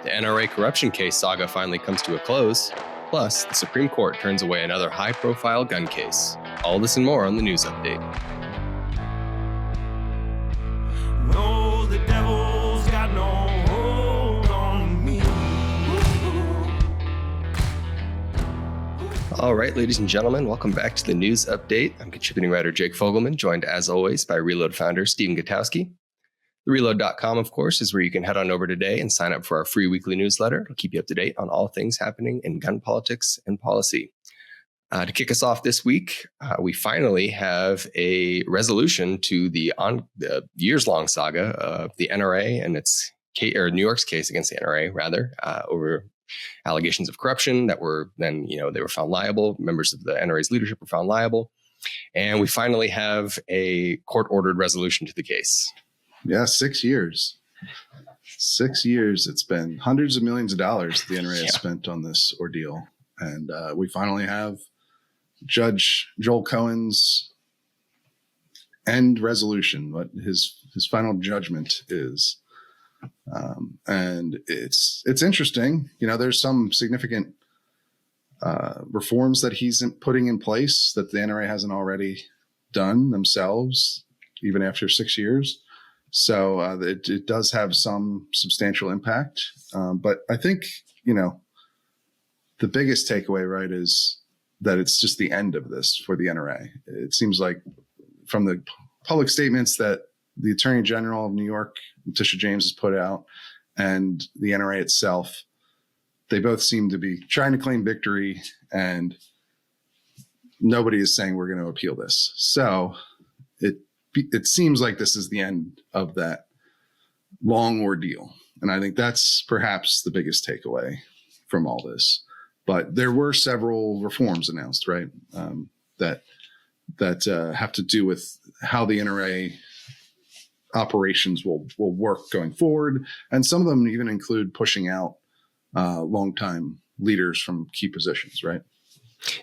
The NRA corruption case saga finally comes to a close. Plus, the Supreme Court turns away another high-profile gun case. All this and more on the news update. No, the devil's got no hold on me. All right, ladies and gentlemen, welcome back to the news update. I'm contributing writer Jake Fogleman, joined as always by Reload founder Stephen Gutowski. TheReload.com, of course, is where you can head on over today and sign up for our free weekly newsletter. It'll keep you up to date on all things happening in gun politics and policy. To kick us off this week, we finally have a resolution to the years-long saga of the NRA and its New York's case against the NRA, rather, over allegations of corruption that were then, they were found liable. Members of the NRA's leadership were found liable. And we finally have a court-ordered resolution to the case. Yeah, 6 years. 6 years. It's been hundreds of millions of dollars the NRA has spent on this ordeal. And we finally have Judge Joel Cohen's end resolution, what his final judgment is. And it's interesting. There's some significant reforms that he's putting in place that the NRA hasn't already done themselves, even after 6 years. So it does have some substantial impact. But I think, the biggest takeaway, right, is that it's just the end of this for the NRA. It seems like from the public statements that the Attorney General of New York, Letitia James, has put out, and the NRA itself, they both seem to be trying to claim victory, and nobody is saying we're going to appeal this. So it seems like this is the end of that long ordeal. And I think that's perhaps the biggest takeaway from all this. But there were several reforms announced, right, that have to do with how the NRA operations will work going forward. And some of them even include pushing out longtime leaders from key positions, right?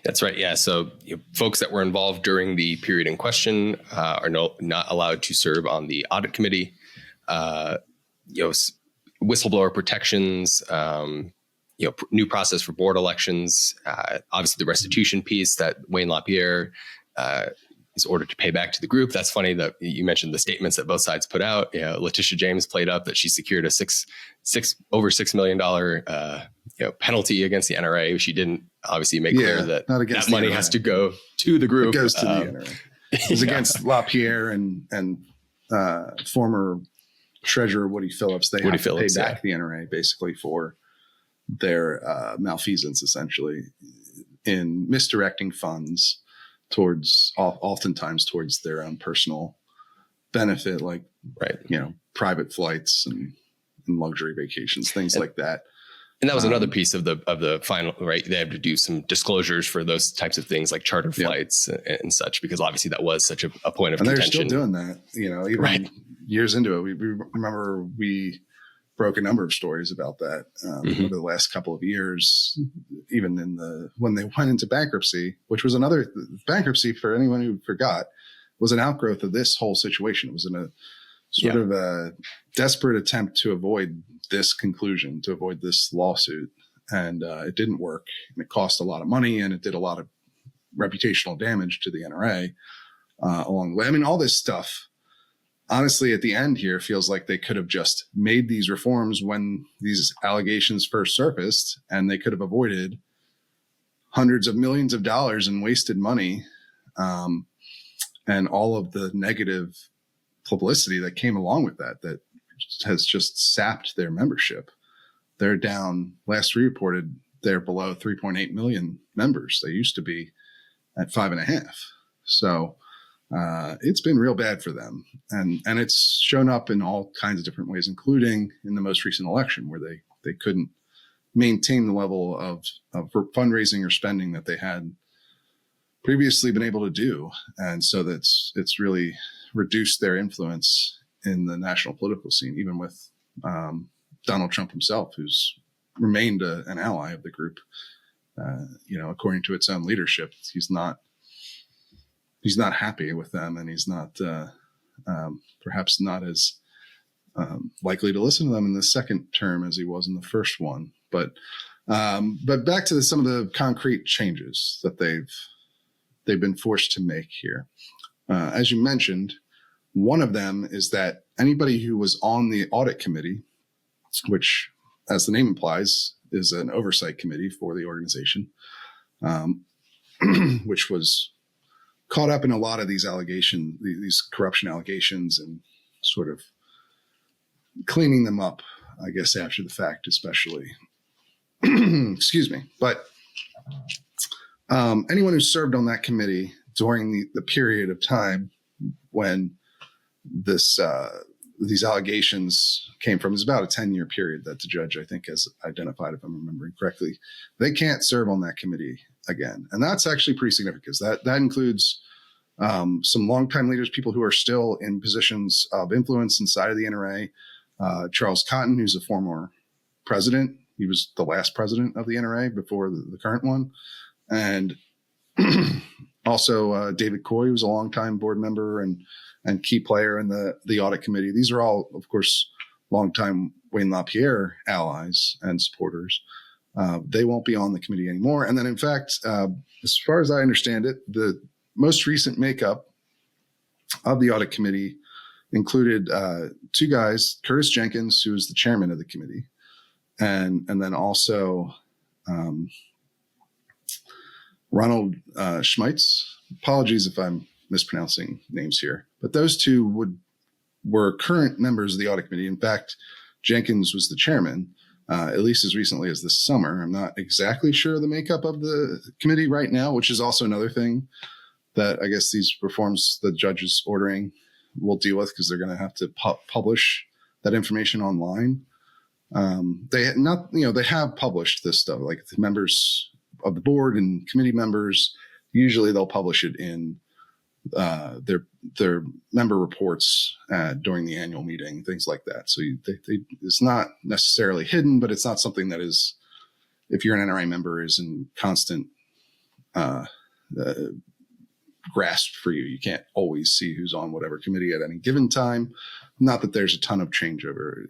That's right. Yeah. So folks that were involved during the period in question are not allowed to serve on the audit committee. Whistleblower protections, new process for board elections. Obviously, the restitution piece that Wayne LaPierre is ordered to pay back to the group. That's funny that you mentioned the statements that both sides put out. Letitia James played up that she secured a over $6 million penalty against the NRA. She didn't obviously make clear that that money has to go to the group. It goes to the NRA. It was against LaPierre and former Treasurer Woody Phillips. They have to pay back the NRA basically for their malfeasance, essentially, in misdirecting funds oftentimes towards their own personal benefit, like private flights and luxury vacations, things like that. And that was another piece of the final, right? They have to do some disclosures for those types of things like charter flights and such, because obviously that was such a point of contention. They're still doing that, even years into it. We remember we broke a number of stories about that over the last couple of years, even when they went into bankruptcy, which was another bankruptcy, for anyone who forgot, was an outgrowth of this whole situation. It was in a sort of a desperate attempt to avoid this conclusion, to avoid this lawsuit. And it didn't work. And it cost a lot of money, and it did a lot of reputational damage to the NRA along the way. I mean, all this stuff, honestly, at the end here, feels like they could have just made these reforms when these allegations first surfaced, and they could have avoided hundreds of millions of dollars in wasted money and all of the negative publicity that came along with that has just sapped their membership. They're down, last reported, they're below 3.8 million members. They used to be at 5.5. So it's been real bad for them. And it's shown up in all kinds of different ways, including in the most recent election, where they couldn't maintain the level of fundraising or spending that they had previously been able to do. And so it's really reduced their influence in the national political scene, even with Donald Trump himself, who's remained an ally of the group. According to its own leadership, he's not happy with them, and he's not perhaps not as likely to listen to them in the second term as he was in the first one. But back to some of the concrete changes that they've been forced to make here. As you mentioned, one of them is that anybody who was on the audit committee, which, as the name implies, is an oversight committee for the organization, which was caught up in a lot of these allegations, these corruption allegations, and sort of cleaning them up, I guess, after the fact, especially. Excuse me. But anyone who served on that committee during the period of time when these allegations came from, is about a 10-year period that the judge, I think, has identified, if I'm remembering correctly. They can't serve on that committee again. And that's actually pretty significant, because that includes some longtime leaders, people who are still in positions of influence inside of the NRA. Charles Cotton, who's a former president. He was the last president of the NRA before the current one. And also David Coy, who was a longtime board member and key player in the audit committee. These are all, of course, longtime Wayne LaPierre allies and supporters. They won't be on the committee anymore. And then, in fact, as far as I understand it, the most recent makeup of the audit committee included two guys, Curtis Jenkins, who is the chairman of the committee, and then also Ronald Schmeitz. Apologies if I'm mispronouncing names here, but those two were current members of the audit committee. In fact, Jenkins was the chairman, at least as recently as this summer. I'm not exactly sure of the makeup of the committee right now, which is also another thing that I guess these reforms the judge is ordering will deal with, because they're going to have to publish that information online. They have published this stuff, like the members of the board and committee members. Usually they'll publish it in their member reports during the annual meeting, things like that. So it's not necessarily hidden, but it's not something that is, if you're an NRA member, is in constant grasp for you. You can't always see who's on whatever committee at any given time. Not that there's a ton of changeover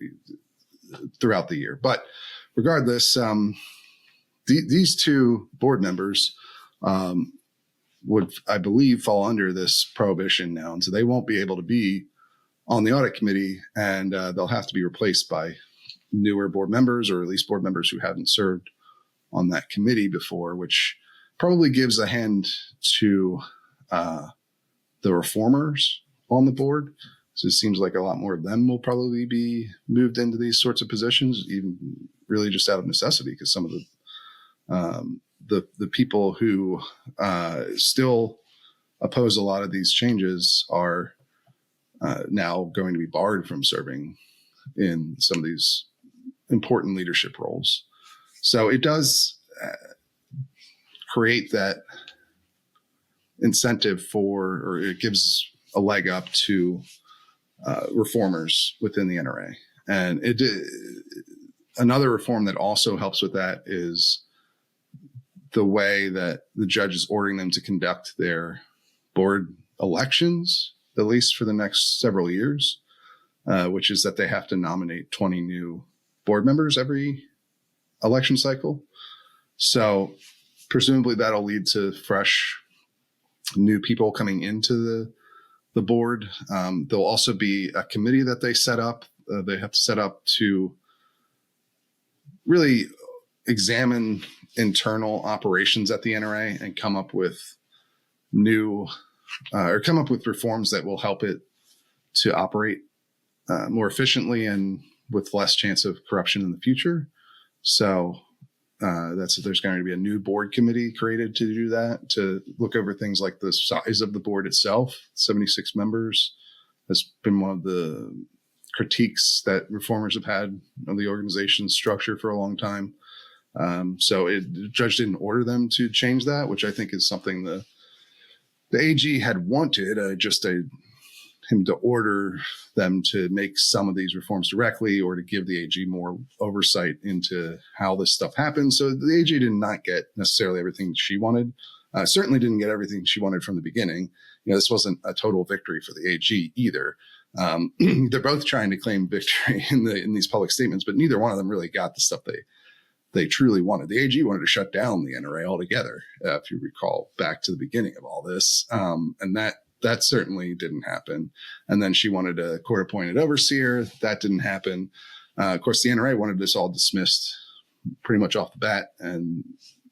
throughout the year, but regardless, these two board members would, I believe, fall under this prohibition now. And so they won't be able to be on the audit committee, and they'll have to be replaced by newer board members, or at least board members who haven't served on that committee before, which probably gives a hand to the reformers on the board. So it seems like a lot more of them will probably be moved into these sorts of positions, even really just out of necessity, because some of the people who still oppose a lot of these changes are now going to be barred from serving in some of these important leadership roles. So it does create that incentive or it gives a leg up to reformers within the NRA. And another reform that also helps with that is the way that the judge is ordering them to conduct their board elections, at least for the next several years, which is that they have to nominate 20 new board members every election cycle. So presumably that'll lead to fresh new people coming into the board. There'll also be a committee that they set up. They have to set up to really examine internal operations at the NRA and come up with reforms that will help it to operate more efficiently and with less chance of corruption in the future. So there's going to be a new board committee created to do that, to look over things like the size of the board itself. 76 members has been one of the critiques that reformers have had of the organization's structure for a long time. So the judge didn't order them to change that, which I think is something the AG had wanted, him to order them to make some of these reforms directly, or to give the AG more oversight into how this stuff happens. So the AG did not get necessarily everything she wanted. Certainly didn't get everything she wanted from the beginning. This wasn't a total victory for the AG either. They're both trying to claim victory in these public statements, but neither one of them really got the stuff they truly wanted. The AG wanted to shut down the NRA altogether, if you recall back to the beginning of all this. And that certainly didn't happen. And then she wanted a court-appointed overseer. That didn't happen. Of course, the NRA wanted this all dismissed pretty much off the bat and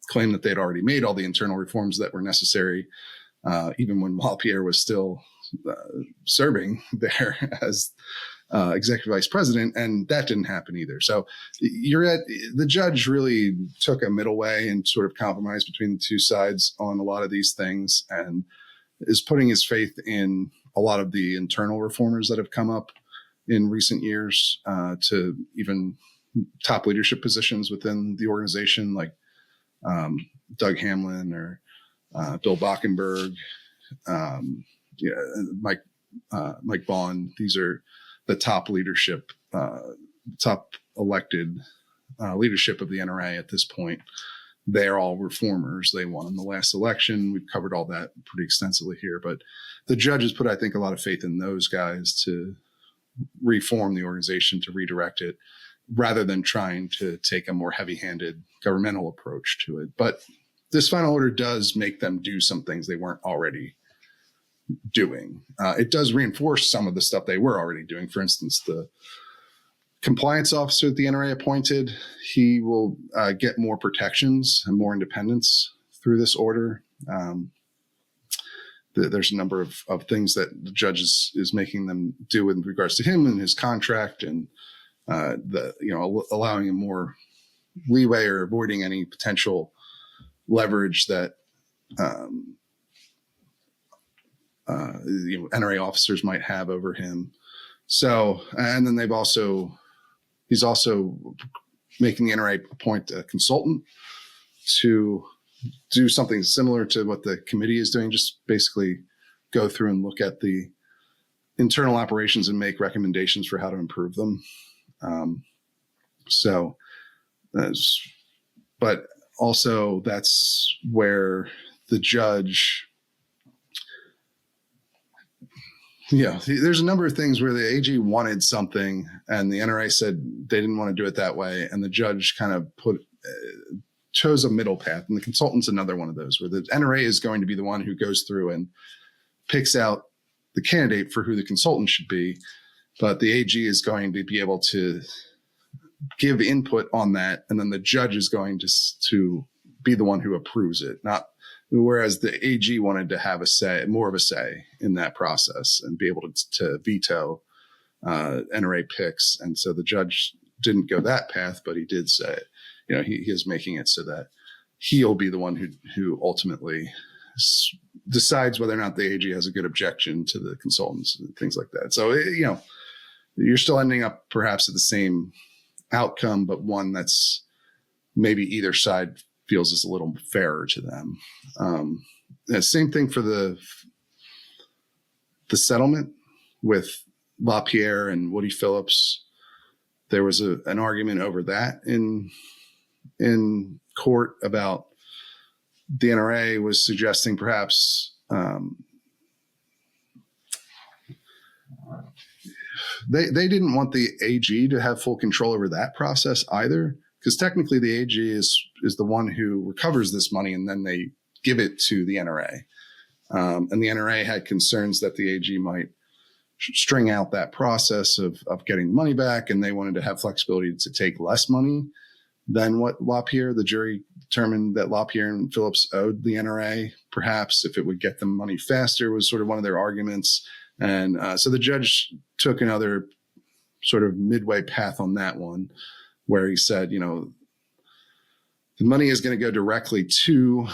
claimed that they'd already made all the internal reforms that were necessary, even when LaPierre was still serving there as executive vice president, and that didn't happen either. So the judge really took a middle way and sort of compromised between the two sides on a lot of these things, and is putting his faith in a lot of the internal reformers that have come up in recent years to even top leadership positions within the organization, like Doug Hamlin or Bill Bockenberg, Mike Vaughn. These are the top leadership, top elected leadership of the NRA at this point. They're all reformers. They won in the last election. We've covered all that pretty extensively here, but the judges put, I think, a lot of faith in those guys to reform the organization, to redirect it, rather than trying to take a more heavy-handed governmental approach to it. But this final order does make them do some things they weren't already doing. It does reinforce some of the stuff they were already doing. For instance, the compliance officer that the NRA appointed, he will get more protections and more independence through this order. There's a number of things that the judge is making them do with regards to him and his contract, and allowing him more leeway or avoiding any potential leverage that NRA officers might have over him. So, and then he's also making the NRA appoint a consultant to do something similar to what the committee is doing, just basically go through and look at the internal operations and make recommendations for how to improve them. But also that's where the judge, there's a number of things where the AG wanted something and the NRA said they didn't want to do it that way. And the judge kind of chose a middle path. And the consultant's another one of those where the NRA is going to be the one who goes through and picks out the candidate for who the consultant should be. But the AG is going to be able to give input on that. And then the judge is going to be the one who approves it, whereas the AG wanted to have more of a say in that process and be able to veto NRA picks. And so the judge didn't go that path, but he did say, he is making it so that he'll be the one who ultimately decides whether or not the AG has a good objection to the consultants and things like that. So, you're still ending up perhaps at the same outcome, but one that's maybe either side feels is a little fairer to them. Same thing for the settlement with LaPierre and Woody Phillips. There was an argument over that in court about the NRA was suggesting perhaps they didn't want the AG to have full control over that process either, because technically the AG is the one who recovers this money and then they give it to the NRA. And the NRA had concerns that the AG might string out that process of getting the money back, and they wanted to have flexibility to take less money than what the jury determined that LaPierre and Phillips owed the NRA, perhaps if it would get them money faster was sort of one of their arguments. And so the judge took another sort of midway path on that one, where he said, the money is going to go directly to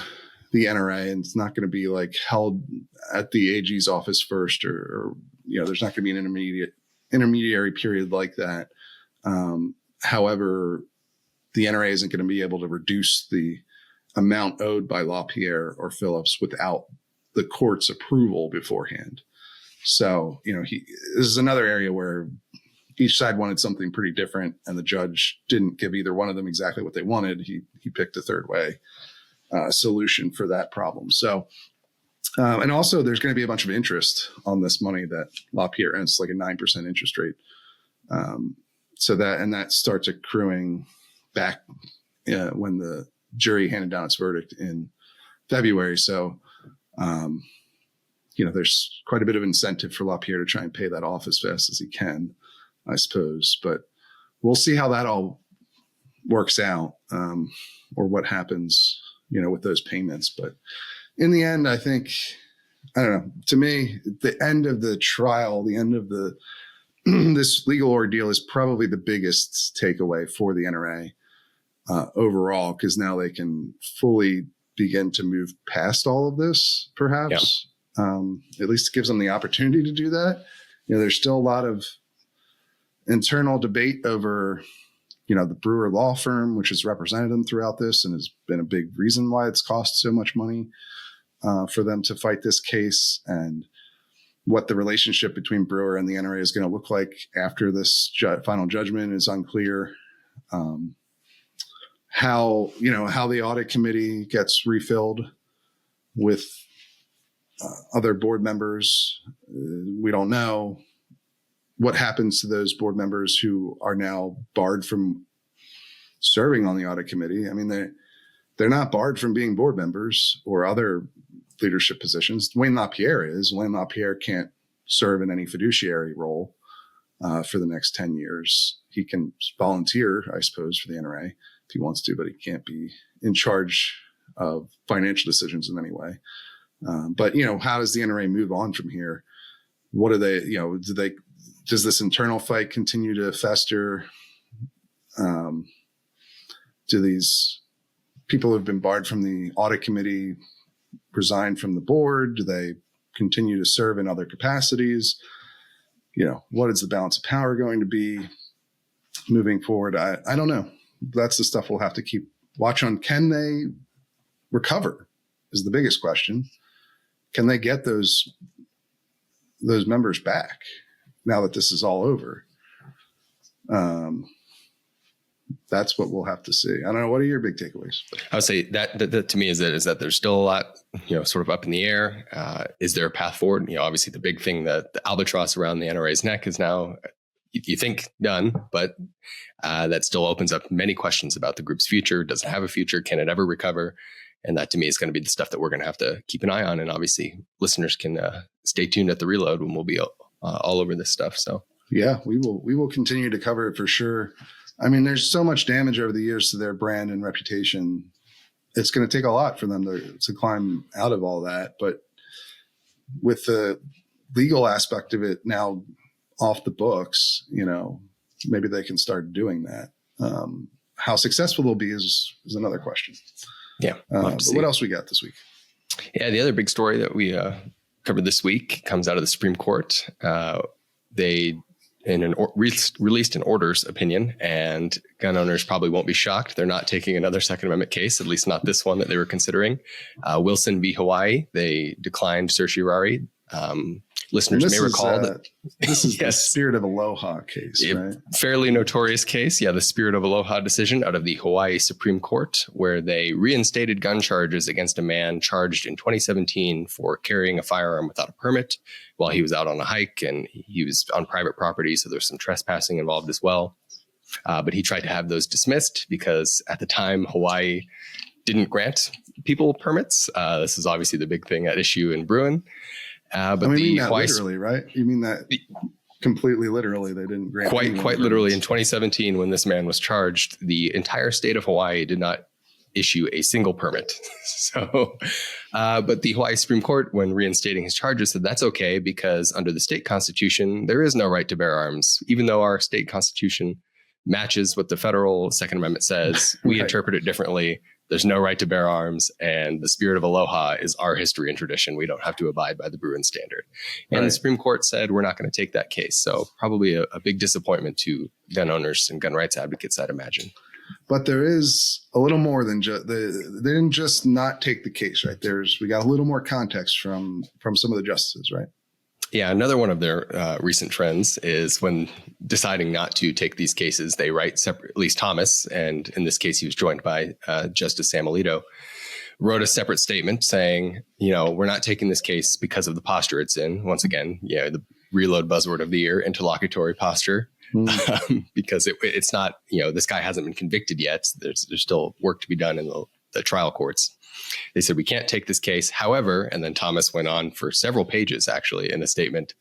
the NRA, and it's not going to be like held at the AG's office first, or there's not going to be an intermediary period like that. However, the NRA isn't going to be able to reduce the amount owed by LaPierre or Phillips without the court's approval beforehand. So, this is another area where each side wanted something pretty different, and the judge didn't give either one of them exactly what they wanted. He picked a third way solution for that problem. So And also, there's going to be a bunch of interest on this money that LaPierre earns, like a 9% interest rate. That starts accruing back when the jury handed down its verdict in February. So, there's quite a bit of incentive for LaPierre to try and pay that off as fast as he can, I suppose. But we'll see how that all works out, or what happens, with those payments. But in the end, I think, I don't know, to me, the end of the trial, the end of this legal ordeal is probably the biggest takeaway for the NRA overall, because now they can fully begin to move past all of this, perhaps. Yeah. At least it gives them the opportunity to do that. There's still a lot of internal debate over, the Brewer law firm, which has represented them throughout this and has been a big reason why it's cost so much money for them to fight this case, and what the relationship between Brewer and the NRA is going to look like after this final judgment is unclear. How the audit committee gets refilled with other board members, we don't know. What happens to those board members who are now barred from serving on the audit committee? I mean, they're not barred from being board members or other leadership positions. Wayne LaPierre is. Wayne LaPierre can't serve in any fiduciary role for the next 10 years. He can volunteer, I suppose, for the NRA if he wants to, but he can't be in charge of financial decisions in any way. But how does the NRA move on from here? What are they, does this internal fight continue to fester? Do these people who have been barred from the audit committee resign from the board? Do they continue to serve in other capacities? What is the balance of power going to be moving forward? I don't know. That's the stuff we'll have to keep watch on. Can they recover is the biggest question. Can they get those members back now that this is all over? That's what we'll have to see. I don't know. What are your big takeaways? I would say that to me is that there's still a lot, sort of up in the air. Is there a path forward? Obviously the big thing, the albatross around the NRA's neck is now, you think, done, but that still opens up many questions about the group's future. Does it have a future? Can it ever recover? And that to me is going to be the stuff that we're going to have to keep an eye on. And obviously listeners can stay tuned at the Reload when we'll be all over this stuff. So yeah, we will continue to cover it for sure. I mean, there's so much damage over the years to their brand and reputation. It's going to take a lot for them to climb out of all that. But with the legal aspect of it now off the books, maybe they can start doing that. How successful they'll be is another question. Yeah. But what else we got this week? Yeah. The other big story that we covered this week comes out of the Supreme Court. They released an orders opinion, and gun owners probably won't be shocked. They're not taking another Second Amendment case, at least not this one that they were considering. Wilson v. Hawaii, they declined certiorari. Listeners may recall that this is the Spirit of Aloha case, right? Fairly notorious case. Yeah, the Spirit of Aloha decision out of the Hawaii Supreme Court, where they reinstated gun charges against a man charged in 2017 for carrying a firearm without a permit while he was out on a hike, and he was on private property, so there's some trespassing involved as well. But he tried to have those dismissed because at the time Hawaii didn't grant people permits. This is obviously the big thing at issue in Bruin. But you mean that literally, right? You mean that completely literally? They didn't grant quite literally in 2017 when this man was charged, the entire state of Hawaii did not issue a single permit. So, but the Hawaii Supreme Court, when reinstating his charges, said that's okay because under the state constitution, there is no right to bear arms. Even though our state constitution matches what the federal Second Amendment says, we interpret it differently. There's no right to bear arms, and the Spirit of Aloha is our history and tradition. We don't have to abide by the Bruin standard. And the Supreme Court said we're not going to take that case. So probably a big disappointment to gun owners and gun rights advocates, I'd imagine. But there is a little more than just they didn't just not take the case, right? We got a little more context from some of the justices, right? Yeah, another one of their recent trends is when deciding not to take these cases, they write separate, at least Thomas, and in this case, he was joined by Justice Sam Alito, wrote a separate statement saying, we're not taking this case because of the posture it's in. Once again, the Reload buzzword of the year, interlocutory posture, because it's not, this guy hasn't been convicted yet. There's still work to be done in the trial courts. They said, we can't take this case. However, and then Thomas went on for several pages, actually, in a statement,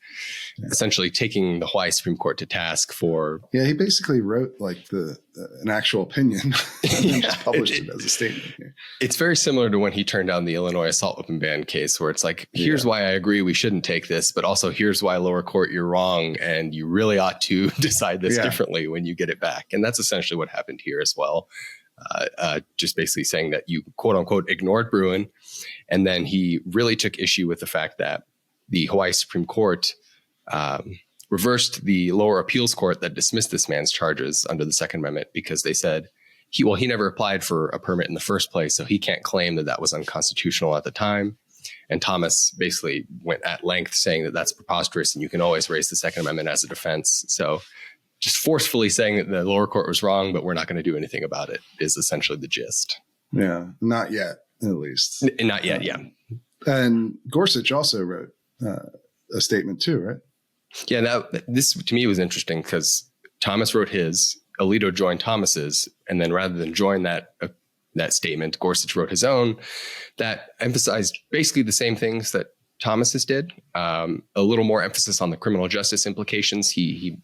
essentially taking the Hawaii Supreme Court to task for. Yeah, he basically wrote like an actual opinion and just published it as a statement. It's very similar to when he turned down the Illinois assault weapon ban case, where it's like, here's why I agree we shouldn't take this, but also here's why lower court you're wrong, and you really ought to decide this differently when you get it back. And that's essentially what happened here as well. Just basically saying that you quote unquote ignored Bruin. And then he really took issue with the fact that the Hawaii Supreme Court reversed the lower appeals court that dismissed this man's charges under the Second Amendment, because they said he never applied for a permit in the first place, so he can't claim that was unconstitutional at the time. And Thomas basically went at length saying that that's preposterous and you can always raise the Second Amendment as a defense. So just forcefully saying that the lower court was wrong, but we're not going to do anything about it is essentially the gist. Yeah, not yet, at least. Not yet, yeah. And Gorsuch also wrote a statement too, right? Yeah, this to me was interesting because Thomas wrote his, Alito joined Thomas's, and then rather than join that statement, Gorsuch wrote his own that emphasized basically the same things that Thomas's did, a little more emphasis on the criminal justice implications. He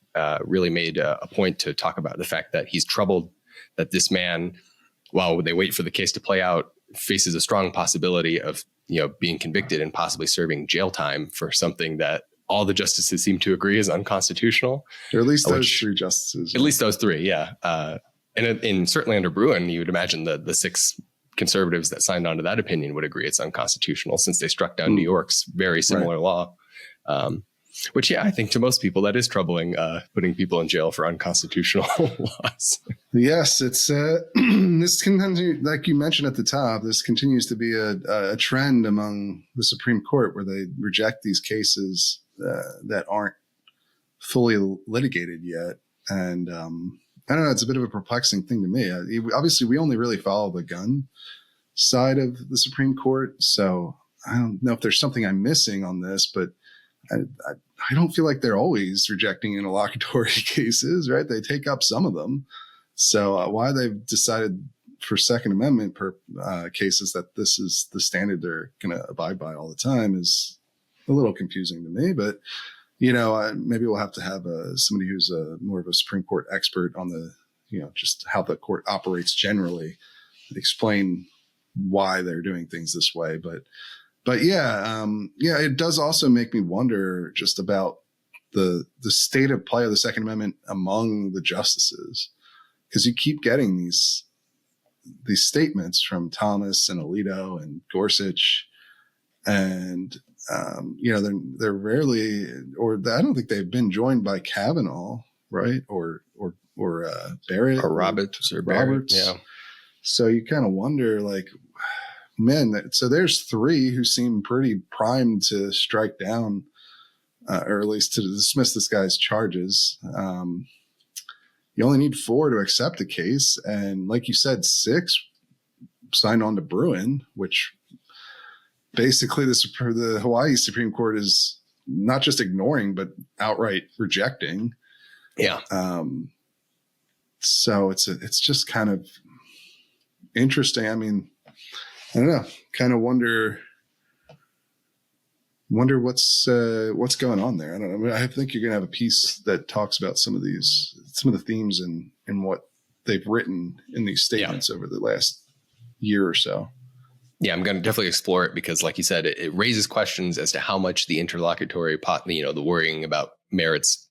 really made a point to talk about the fact that he's troubled that this man, while they wait for the case to play out, faces a strong possibility of being convicted and possibly serving jail time for something that all the justices seem to agree is unconstitutional. Or at least those three justices. At least those three, yeah. And certainly under Bruin, you would imagine the six conservatives that signed on to that opinion would agree it's unconstitutional, since they struck down New York's very similar law. Which, I think to most people that is troubling, putting people in jail for unconstitutional laws. Yes, it's this continues, like you mentioned at the top, this continues to be a trend among the Supreme Court where they reject these cases that aren't fully litigated yet. And I don't know, it's a bit of a perplexing thing to me. Obviously, we only really follow the gun side of the Supreme Court. So I don't know if there's something I'm missing on this, but I don't feel like they're always rejecting interlocutory cases, right? They take up some of them. So why they've decided for Second Amendment cases that this is the standard they're going to abide by all the time is a little confusing to me. But maybe we'll have to have somebody who's more of a Supreme Court expert on the, just how the court operates generally, explain why they're doing things this way. But it does also make me wonder just about the state of play of the Second Amendment among the justices, because you keep getting these statements from Thomas and Alito and Gorsuch, and they're rarely, or I don't think they've been joined by Kavanaugh, right? Or Barrett or Roberts or Barrett. Yeah. So you kind of wonder, like, man, so there's three who seem pretty primed to strike down, or at least to dismiss this guy's charges. You only need 4 to accept the case. And like you said, 6 signed on to Bruin, which basically the Hawaii Supreme Court is not just ignoring, but outright rejecting. Yeah. So it's just kind of interesting. I mean, I don't know, kind of wonder what's going on there. I don't know. I mean, I think you're going to have a piece that talks about some of the themes and what they've written in these statements over the last year or so. Yeah, I'm going to definitely explore it because, like you said, it raises questions as to how much the interlocutory the worrying about merits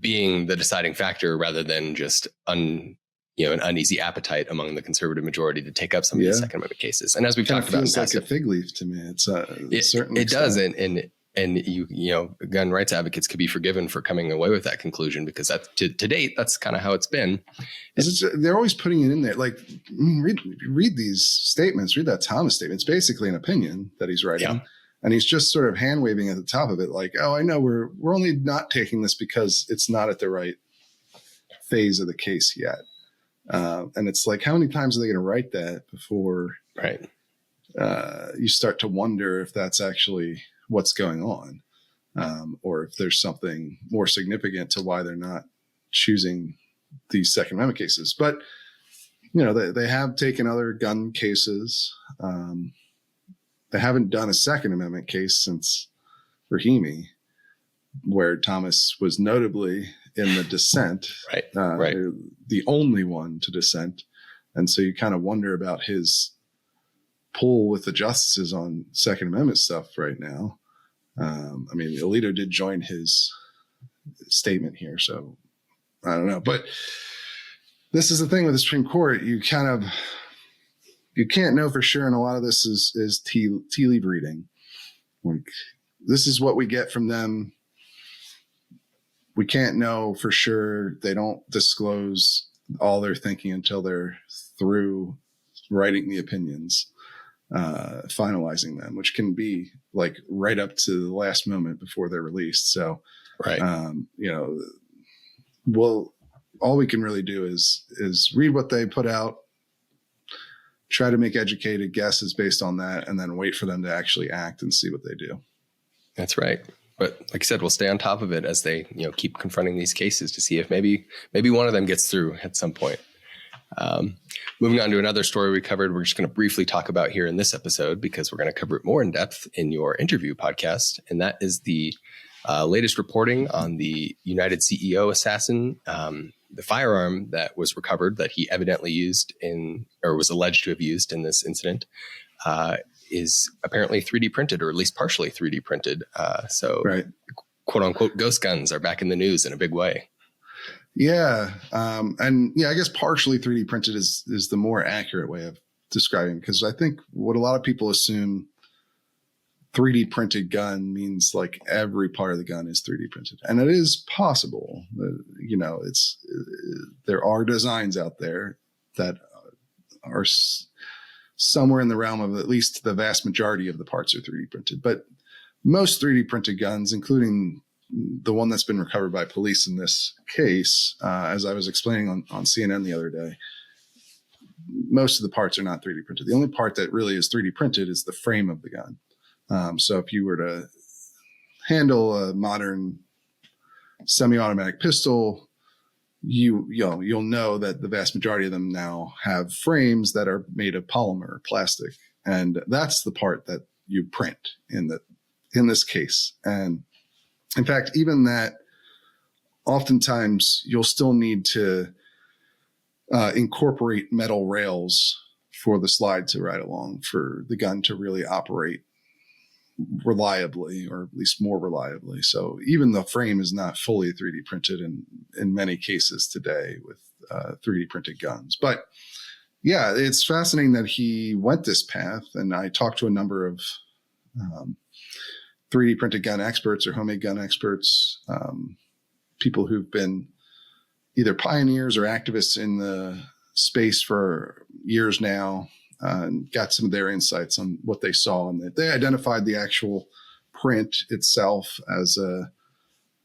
being the deciding factor rather than just an uneasy appetite among the conservative majority to take up some of these Second Amendment cases. And as we've talked about, it feels like a fig leaf to me. It does, and gun rights advocates could be forgiven for coming away with that conclusion because that to date that's kind of how it's been. They're always putting it in there. Like read these statements, read that Thomas statement. It's basically an opinion that he's writing, and he's just sort of hand waving at the top of it, like, "Oh, I know we're only not taking this because it's not at the right phase of the case yet." And it's like, how many times are they going to write that before? Right. you start to wonder if that's actually what's going on, or if there's something more significant to why they're not choosing these Second Amendment cases. But, they have taken other gun cases. They haven't done a Second Amendment case since Rahimi, where Thomas was notably in the dissent, right. The only one to dissent. And so you kind of wonder about his pull with the justices on Second Amendment stuff right now. Alito did join his statement here, so I don't know. But this is the thing with the Supreme Court. You can't know for sure, and a lot of this is tea leaf reading. Like, this is what we get from them. We can't know for sure. They don't disclose all their thinking until they're through writing the opinions, finalizing them, which can be like right up to the last moment before they're released. So, right. All we can really do is read what they put out, try to make educated guesses based on that, and then wait for them to actually act and see what they do. That's right. But like I said, we'll stay on top of it as they, keep confronting these cases to see if maybe one of them gets through at some point. Moving on to another story we covered, we're just going to briefly talk about here in this episode because we're going to cover it more in depth in your interview podcast. And that is the latest reporting on the United CEO assassin. The firearm that was recovered that he evidently used or was alleged to have used in this incident is apparently 3D printed, or at least partially 3D printed. Right. Quote unquote ghost guns are back in the news in a big way. Yeah. I guess partially 3D printed is the more accurate way of describing, because I think what a lot of people assume 3D printed gun means like every part of the gun is 3D printed. And it is possible. There are designs out there that are somewhere in the realm of at least the vast majority of the parts are 3D printed. But most 3D printed guns, including the one that's been recovered by police in this case, as I was explaining on CNN the other day, most of the parts are not 3D printed. The only part that really is 3D printed is the frame of the gun. So if you were to handle a modern semi-automatic pistol, you'll know that the vast majority of them now have frames that are made of polymer or plastic, and that's the part that you print in this case. And in fact, even that, oftentimes you'll still need to incorporate metal rails for the slide to ride along for the gun to really operate reliably, or at least more reliably. So even the frame is not fully 3D printed in many cases today with 3D printed guns. But yeah, it's fascinating that he went this path. And I talked to a number of 3D printed gun experts or homemade gun experts, people who've been either pioneers or activists in the space for years now, and got some of their insights on what they saw. And they identified the actual print itself as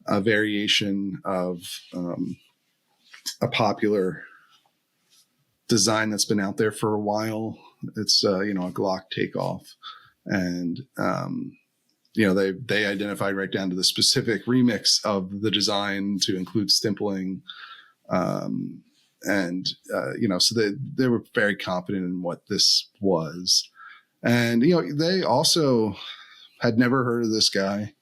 a variation of a popular design that's been out there for a while. It's, a Glock takeoff. And, they identified right down to the specific remix of the design to include stimpling. So they were very confident in what this was. And, they also had never heard of this guy.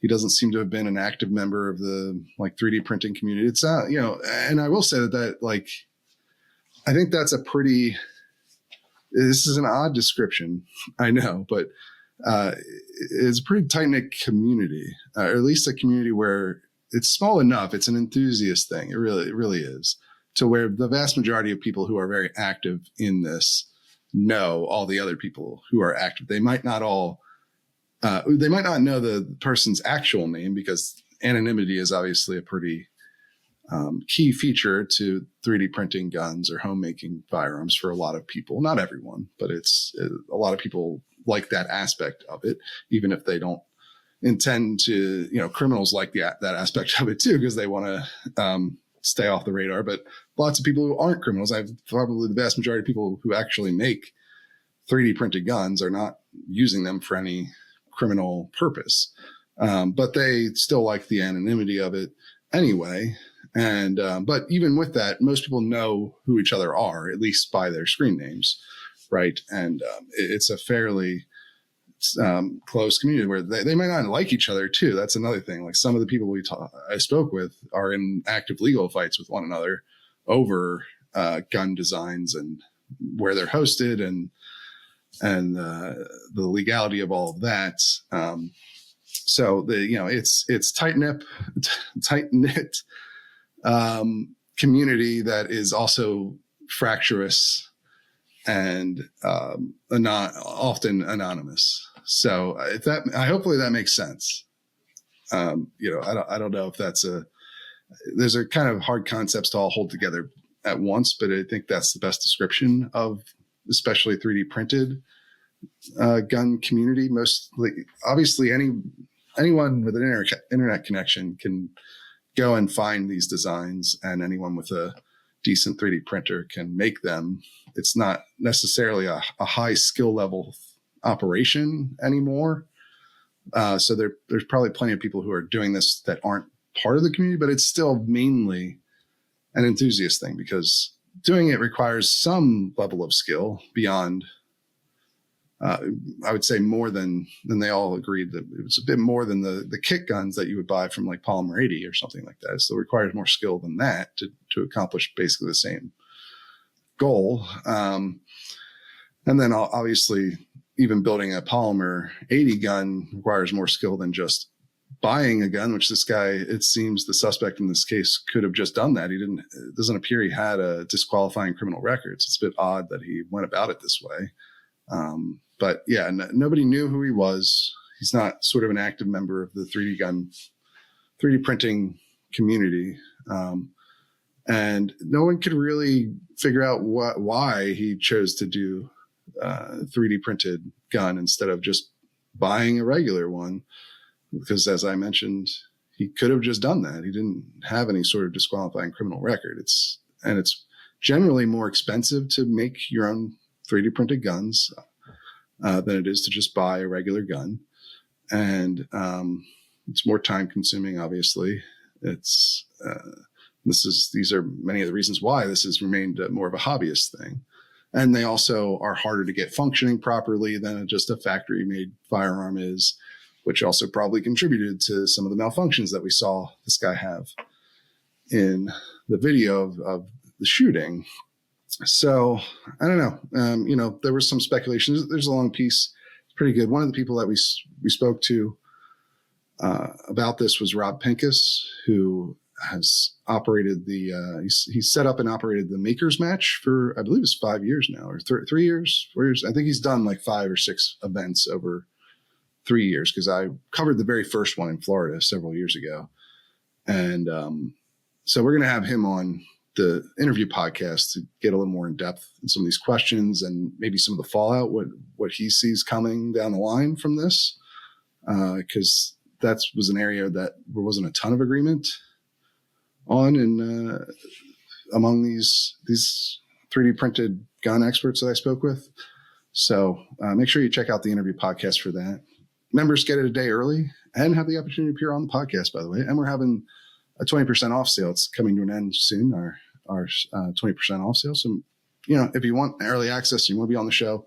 He doesn't seem to have been an active member of the 3D printing community. It's not, and I will say that I think that's this is an odd description, I know, but it's a pretty tight-knit community, or at least a community where it's small enough. It's an enthusiast thing. It really is, to where the vast majority of people who are very active in this know all the other people who are active. They might not know the person's actual name, because anonymity is obviously a pretty key feature to 3D printing guns or homemaking firearms for a lot of people. Not everyone, but it's a lot of people like that aspect of it, even if they don't intend to. Criminals like that aspect of it too, because they want to stay off the radar. But lots of people who aren't criminals, I have probably the vast majority of people who actually make 3D printed guns are not using them for any criminal purpose. But they still like the anonymity of it anyway. And, but even with that, most people know who each other are, at least by their screen names. Right. And, it's a fairly, close community where they might not like each other too. That's another thing. Like some of the people I spoke with are in active legal fights with one another over, gun designs and where they're hosted and the legality of all of that. So it's tight knit, community that is also fractious and, not often anonymous. So hopefully that makes sense. I don't know if there's a kind of hard concepts to all hold together at once, but I think that's the best description of especially 3D printed gun community. Obviously anyone with an internet connection can go and find these designs, and anyone with a decent 3D printer can make them. It's not necessarily a high skill level operation anymore. So there's probably plenty of people who are doing this that aren't part of the community, but it's still mainly an enthusiast thing because doing it requires some level of skill beyond, I would say more than they all agreed that it was a bit more than the kit guns that you would buy from like Polymer 80 or something like that. So it requires more skill than that to accomplish basically the same goal. And then obviously even building a Polymer 80 gun requires more skill than just buying a gun, which this guy, it seems the suspect in this case could have just done that. It doesn't appear he had a disqualifying criminal records. It's a bit odd that he went about it this way. But yeah, nobody knew who he was. He's not sort of an active member of the 3D printing community. And no one could really figure out why he chose to do 3D printed gun instead of just buying a regular one. Because as I mentioned, he could have just done that. He didn't have any sort of disqualifying criminal record. It's generally more expensive to make your own 3D printed guns than it is to just buy a regular gun. And it's more time consuming, obviously. These are many of the reasons why this has remained more of a hobbyist thing. And they also are harder to get functioning properly than just a factory made firearm is, which also probably contributed to some of the malfunctions that we saw this guy have in the video of the shooting. So I don't know. There was some speculation. There's a long piece. It's pretty good. One of the people that we spoke to about this was Rob Pincus, who has operated he set up and operated the Makers Match for, I believe it's 5 years now, or 3 years, 4 years. I think he's done like 5 or 6 events over 3 years, because I covered the very first one in Florida several years ago. And so we're going to have him on the interview podcast to get a little more in depth in some of these questions and maybe some of the fallout, what he sees coming down the line from this. Because that was an area that there wasn't a ton of agreement on among these 3D printed gun experts that I spoke with. So make sure you check out the interview podcast for that. Members get it a day early and have the opportunity to appear on the podcast, by the way. And we're having a 20% off sale. It's coming to an end soon, our 20% off sale. So, if you want early access, you want to be on the show,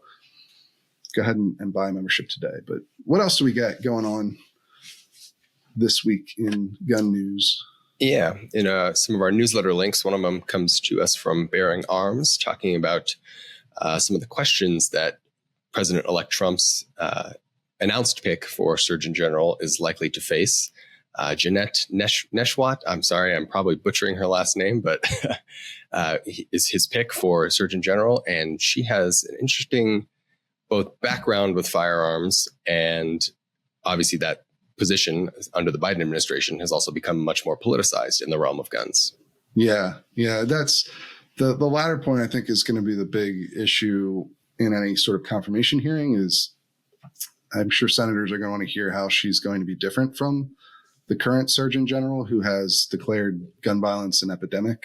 go ahead and buy a membership today. But what else do we got going on this week in gun news? Yeah, in some of our newsletter links, one of them comes to us from Bearing Arms, talking about some of the questions that President-elect Trump's announced pick for Surgeon General is likely to face. Jeanette Neshwat, I'm sorry, I'm probably butchering her last name, but is his pick for Surgeon General. And she has an interesting both background with firearms, and obviously that position under the Biden administration has also become much more politicized in the realm of guns. Yeah. That's the latter point, I think, is going to be the big issue in any sort of confirmation hearing. Is I'm sure senators are going to want to hear how she's going to be different from the current Surgeon General, who has declared gun violence an epidemic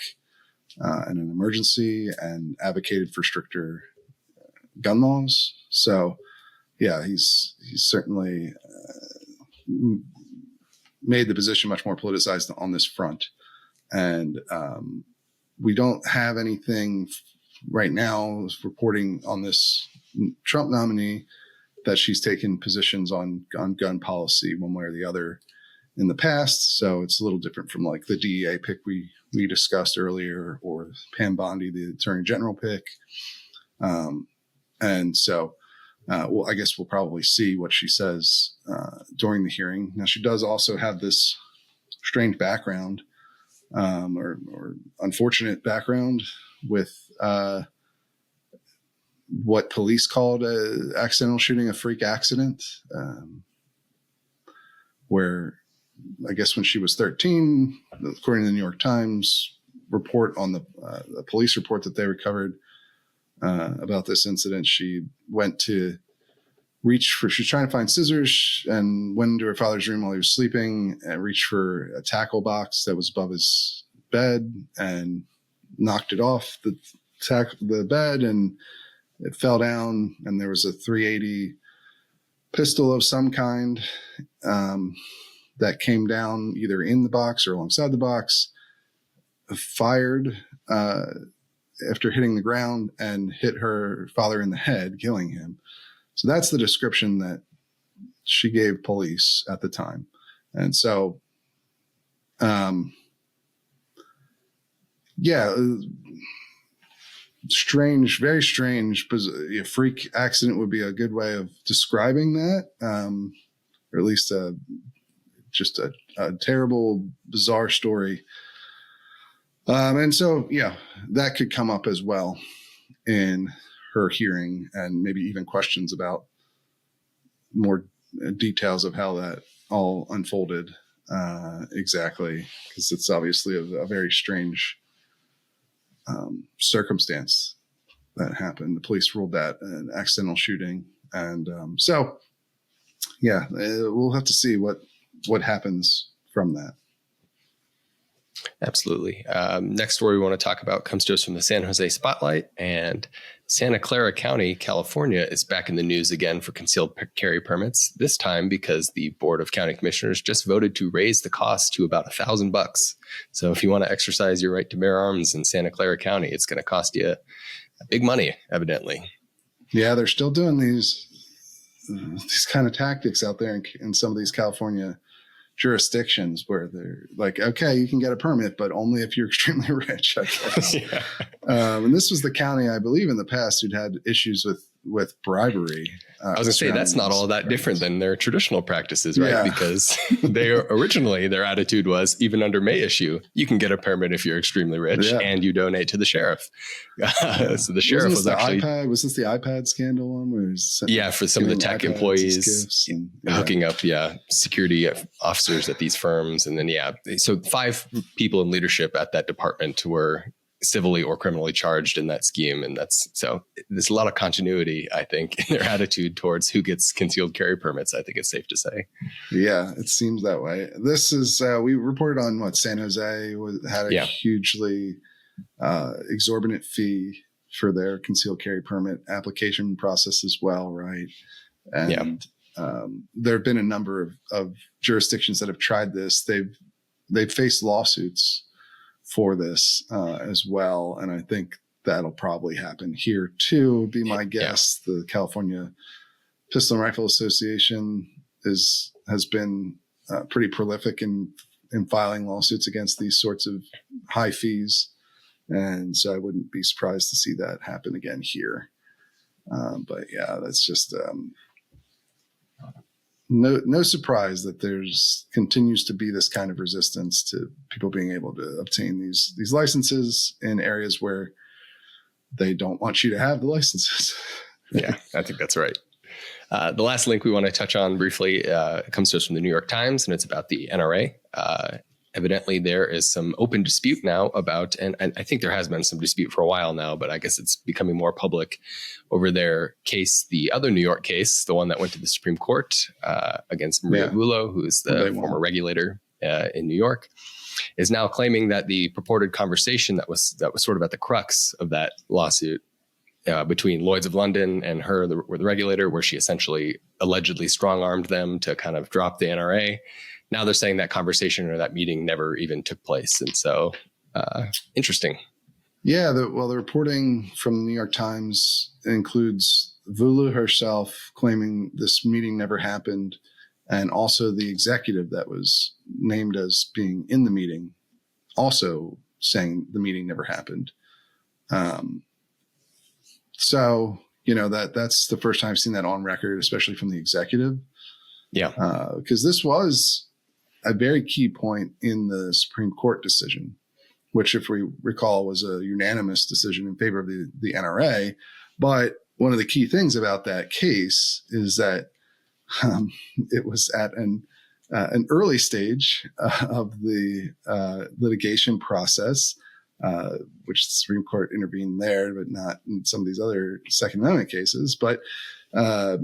and an emergency and advocated for stricter gun laws. So, yeah, he's certainly made the position much more politicized on this front. And we don't have anything right now reporting on this Trump nominee that she's taken positions on gun policy one way or the other in the past. So it's a little different from like the DEA pick we discussed earlier, or Pam Bondi, the Attorney General pick. And so, well, I guess we'll probably see what she says during the hearing. Now, she does also have this strange background, or unfortunate background with what police called an accidental shooting, a freak accident, where I guess when she was 13, according to the New York Times report on the police report that they recovered about this incident, she went to she was trying to find scissors and went into her father's room while he was sleeping and reached for a tackle box that was above his bed and knocked it off the bed, and it fell down, and there was a .380 pistol of some kind that came down either in the box or alongside the box, fired after hitting the ground and hit her father in the head, killing him. So that's the description that she gave police at the time. And so, strange, very strange. A freak accident would be a good way of describing that, or at least just a terrible, bizarre story. And so, yeah, that could come up as well in her hearing, and maybe even questions about more details of how that all unfolded exactly, because it's obviously a very strange circumstance that happened. The police ruled that an accidental shooting. And so, yeah, we'll have to see what happens from that. Absolutely. Next story we want to talk about comes to us from the San Jose Spotlight, and Santa Clara County, California is back in the news again for concealed carry permits, this time because the Board of County Commissioners just voted to raise the cost to about $1,000. So if you want to exercise your right to bear arms in Santa Clara County, it's going to cost you big money, evidently. Yeah, they're still doing these kind of tactics out there in some of these California jurisdictions where they're like, okay, you can get a permit, but only if you're extremely rich, I guess. Yeah. And this was the county, I believe, in the past who'd had issues with bribery. I was going to say, that's not all that different than their traditional practices, right? Yeah. Because originally their attitude was, even under May issue, you can get a permit if you're extremely rich and you donate to the sheriff. So the sheriff was actually... Was this the iPad scandal one? Where for some of the tech employees hooking up, security officers at these firms. And then, so 5 people in leadership at that department were civilly or criminally charged in that scheme. And there's a lot of continuity, I think, in their attitude towards who gets concealed carry permits. I think it's safe to say. Yeah, it seems that way. This is, we reported on San Jose had a hugely exorbitant fee for their concealed carry permit application process as well, right? And there have been a number of jurisdictions that have tried this. They've faced lawsuits for this as well. And I think that'll probably happen here too, would be my guess. Yeah. The California Pistol and Rifle Association has been pretty prolific in filing lawsuits against these sorts of high fees. And so I wouldn't be surprised to see that happen again here. But yeah, that's just no surprise that there's continues to be this kind of resistance to people being able to obtain these licenses in areas where they don't want you to have the licenses. Yeah, I think that's right. The last link we want to touch on briefly comes to us from the New York Times, and it's about the NRA. Evidently, there is some open dispute now about, and I think there has been some dispute for a while now, but I guess it's becoming more public over their case, the other New York case, the one that went to the Supreme Court against Maria Bullo, who is the former regulator in New York, is now claiming that the purported conversation that was sort of at the crux of that lawsuit between Lloyd's of London and her, the regulator, where she essentially allegedly strong-armed them to kind of drop the NRA. Now they're saying that conversation or that meeting never even took place. And so interesting. Yeah, the reporting from the New York Times includes Vulu herself claiming this meeting never happened, and also the executive that was named as being in the meeting also saying the meeting never happened. So, that's the first time I've seen that on record, especially from the executive. Yeah. Because this was a very key point in the Supreme Court decision, which, if we recall, was a unanimous decision in favor of the NRA. But one of the key things about that case is that it was at an early stage of the litigation process, which the Supreme Court intervened there, but not in some of these other Second Amendment cases. But that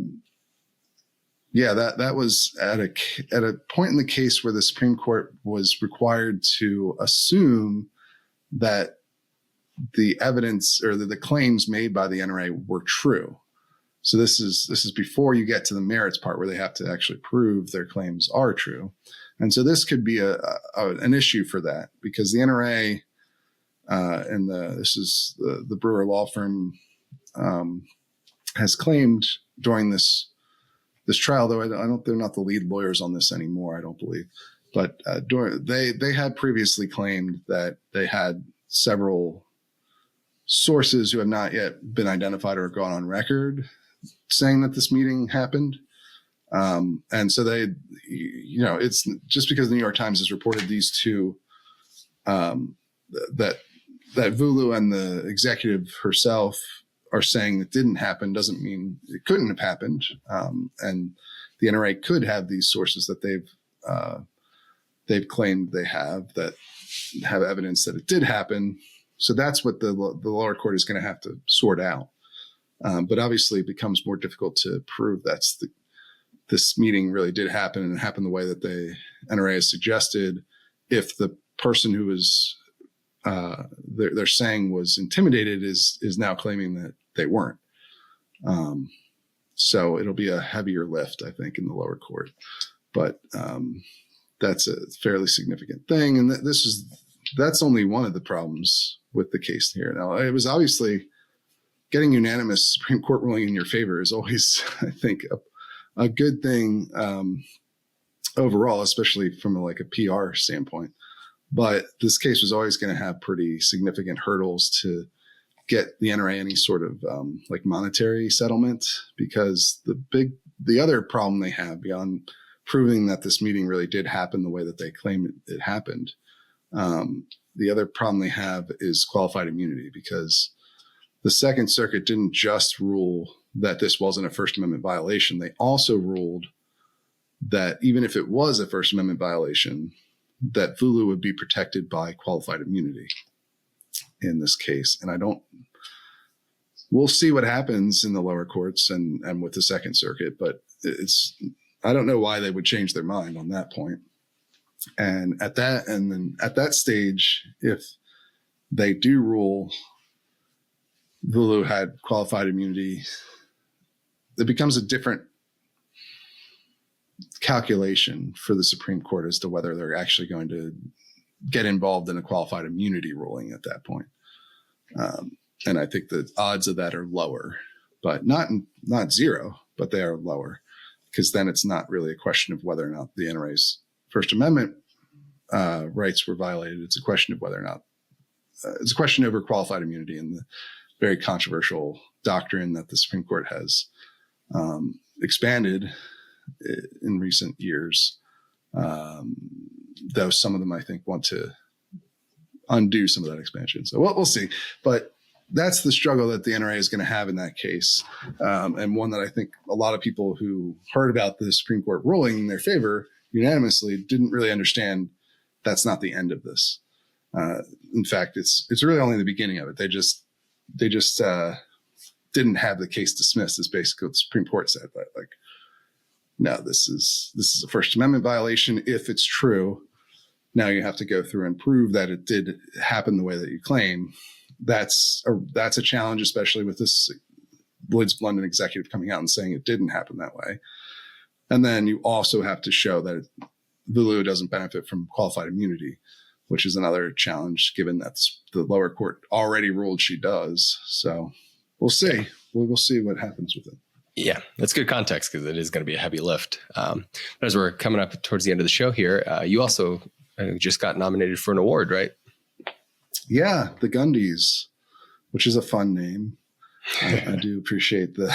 was at a point in the case where the Supreme Court was required to assume that the evidence or the claims made by the NRA were true. So this is before you get to the merits part where they have to actually prove their claims are true. And so this could be an issue for that, because the NRA and the Brewer law firm has claimed during this trial, though they're not the lead lawyers on this anymore, I don't believe. But they had previously claimed that they had several sources who have not yet been identified or gone on record saying that this meeting happened. And so it's just because the New York Times has reported these two, that Vulu and the executive herself are saying it didn't happen doesn't mean it couldn't have happened. And the NRA could have these sources that they've claimed they have that have evidence that it did happen. So that's what the lower court is going to have to sort out. But obviously it becomes more difficult to prove this meeting really did happen and it happened the way that the NRA has suggested, if the person who was they're saying was intimidated is now claiming that they weren't. So it'll be a heavier lift, I think, in the lower court. But that's a fairly significant thing. And that's only one of the problems with the case here. Now, it was obviously getting unanimous Supreme Court ruling in your favor is always, I think, a good thing overall, especially from a PR standpoint. But this case was always going to have pretty significant hurdles to get the NRA any sort of monetary settlement, because the other problem they have beyond proving that this meeting really did happen the way that they claim it happened, the other problem they have is qualified immunity, because the Second Circuit didn't just rule that this wasn't a First Amendment violation. They also ruled that even if it was a First Amendment violation, that Vulu would be protected by qualified immunity in this case. And we'll see what happens in the lower courts and with the Second Circuit, but I don't know why they would change their mind on that point. And then at that stage, if they do rule Vulu had qualified immunity, it becomes a different calculation for the Supreme Court as to whether they're actually going to get involved in a qualified immunity ruling at that point. And I think the odds of that are lower, but not zero, but they are lower, because then it's not really a question of whether or not the NRA's First Amendment rights were violated. It's a question of whether or not it's a question over qualified immunity and the very controversial doctrine that the Supreme Court has expanded in recent years, though some of them, I think, want to undo some of that expansion. So we'll see. But that's the struggle that the NRA is going to have in that case, and one that I think a lot of people who heard about the Supreme Court ruling in their favor unanimously didn't really understand that's not the end of this. In fact, it's really only the beginning of it. They just didn't have the case dismissed, is basically what the Supreme Court said. But no, this is a First Amendment violation. If it's true, now you have to go through and prove that it did happen the way that you claim. that's a challenge, especially with this Lloyd's of London executive coming out and saying it didn't happen that way. And then you also have to show that Vulu doesn't benefit from qualified immunity, which is another challenge given that the lower court already ruled she does. So we'll see. We'll see what happens with it. Yeah, that's good context because it is going to be a heavy lift. But as we're coming up towards the end of the show here, you also just got nominated for an award, right? Yeah, the Gundys, which is a fun name. I do appreciate the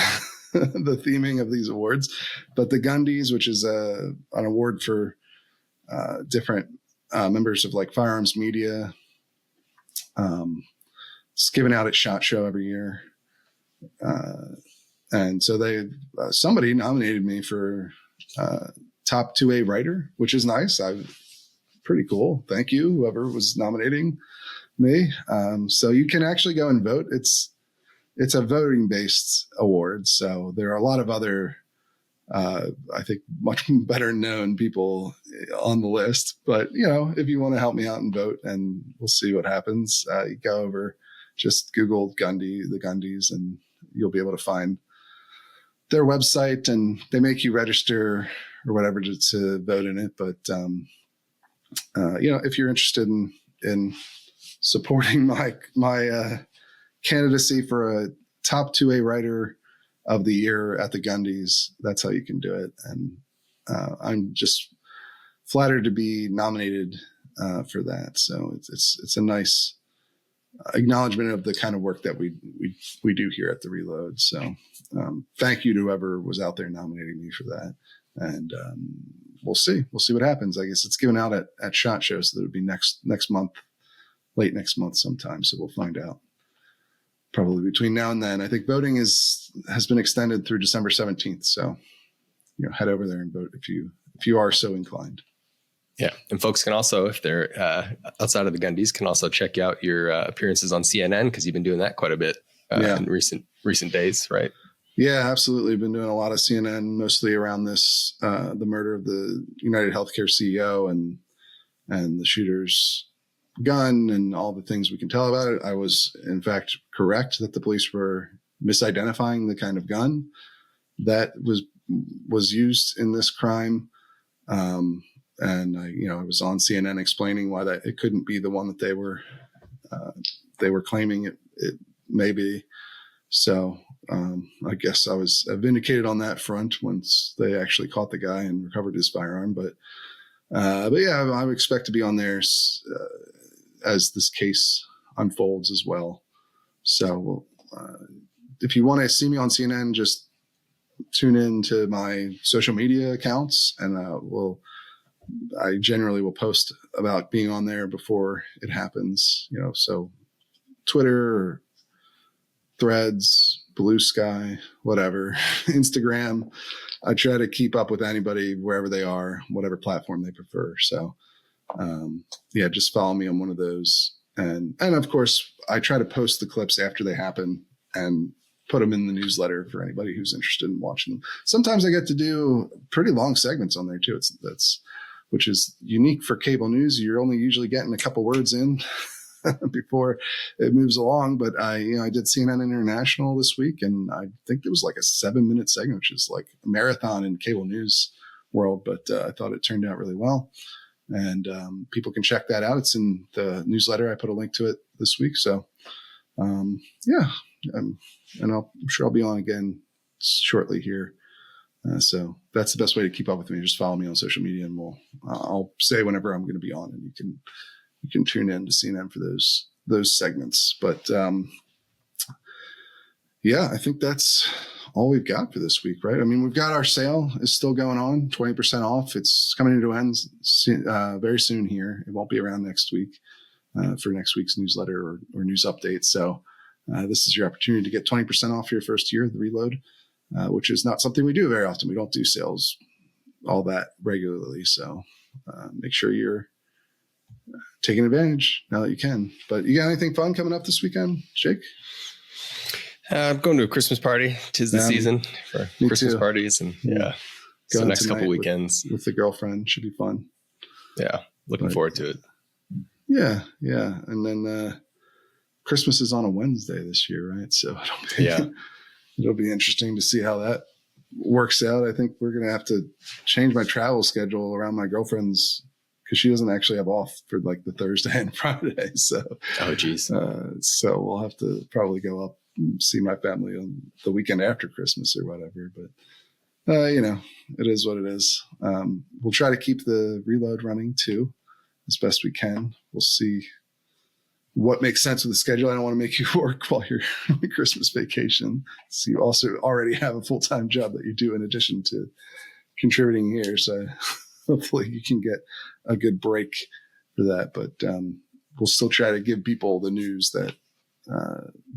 the theming of these awards. But the Gundys, which is an award for different members of like firearms media, it's given out at SHOT Show every year. And so somebody nominated me for top 2A writer, which is nice. Pretty cool. Thank you, whoever was nominating me. So you can actually go and vote. It's a voting based award. So there are a lot of other, I think much better known people on the list, but if you want to help me out and vote, and we'll see what happens, you go over, just Google the Gundys, and you'll be able to find their website, and they make you register or whatever to vote in it. But, if you're interested in supporting my candidacy for a top 2A writer of the year at the Gundys, that's how you can do it. And I'm just flattered to be nominated for that. So it's a nice acknowledgement of the kind of work that we do here at the Reload. So thank you to whoever was out there nominating me for that. And we'll see what happens. I guess it's given out at SHOT Show, so it'll be next month, late next month sometime. So we'll find out probably between now and then. I think voting has been extended through December 17th. So head over there and vote if you are so inclined. Yeah. And folks can also, if they're outside of the Gundys, can also check out your appearances on CNN, because you've been doing that quite a bit in recent days, right? Yeah, absolutely. Been doing a lot of CNN, mostly around this, the murder of the United Healthcare CEO and the shooter's gun and all the things we can tell about it. I was, in fact, correct that the police were misidentifying the kind of gun that was used in this crime. And I was on CNN explaining why that it couldn't be the one that they were claiming it may be. So I guess I was vindicated on that front once they actually caught the guy and recovered his firearm. But yeah, I would expect to be on there as this case unfolds as well. So if you want to see me on CNN, just tune in to my social media accounts, and I generally will post about being on there before it happens, so Twitter or Threads, Blue Sky, whatever, Instagram. I try to keep up with anybody wherever they are, whatever platform they prefer. So, just follow me on one of those. And of course, I try to post the clips after they happen and put them in the newsletter for anybody who's interested in watching them. Sometimes I get to do pretty long segments on there too. Which is unique for cable news. You're only usually getting a couple words in before it moves along. But I did CNN International this week, and I think it was like a 7-minute segment, which is like a marathon in cable news world. But I thought it turned out really well, and people can check that out. It's in the newsletter. I put a link to it this week. So and I'm sure I'll be on again shortly here. So that's the best way to keep up with me. Just follow me on social media, and I'll say whenever I'm going to be on, and you can tune in to CNN for those segments. But I think that's all we've got for this week, right? I mean, we've got our sale is still going on, 20% off. It's coming to an end very soon here. It won't be around next week for next week's newsletter or news updates. So this is your opportunity to get 20% off your first year of the Reload. Which is not something we do very often. We don't do sales all that regularly. So make sure you're taking advantage now that you can. But you got anything fun coming up this weekend, Jake? I'm going to a Christmas party. 'Tis the season for Christmas parties. And so the next couple weekends. With the girlfriend should be fun. Yeah. Looking forward to it. Yeah. And then Christmas is on a Wednesday this year, right? So it'll be interesting to see how that works out. I think we're going to have to change my travel schedule around my girlfriend's, because she doesn't actually have off for like the Thursday and Friday. So, so we'll have to probably go up and see my family on the weekend after Christmas or whatever. But, you know, it is what it is. We'll try to keep the reload running too, as best we can. We'll see what makes sense with the schedule. I don't want to make you work while you're on Christmas vacation. So you also already have a full-time job that you do in addition to contributing here. So hopefully you can get a good break for that. But we'll still try to give people the news that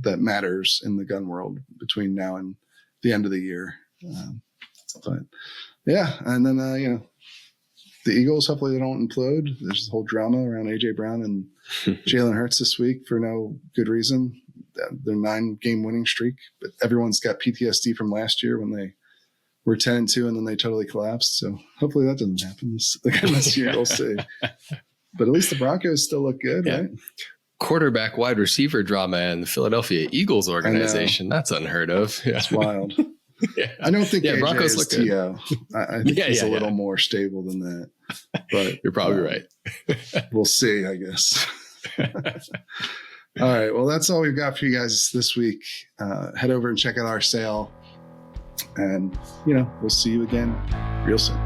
that matters in the gun world between now and the end of the year. But yeah, and then you know, the Eagles, hopefully they don't implode. There's this whole drama around AJ Brown and Jalen Hurts this week for no good reason. Their 9-game winning streak, but everyone's got PTSD from last year when they were 10-2 and then they totally collapsed. So hopefully that doesn't happen this year. We'll see. But at least the Broncos still look good, right? Quarterback wide receiver drama in the Philadelphia Eagles organization. That's unheard of. Yeah. It's wild. I don't think AJ Broncos is T.O. I think he's a little more stable than that. But you're probably right. We'll see, I guess. All right. Well, that's all we've got for you guys this week. Head over and check out our sale. And, you know, we'll see you again real soon.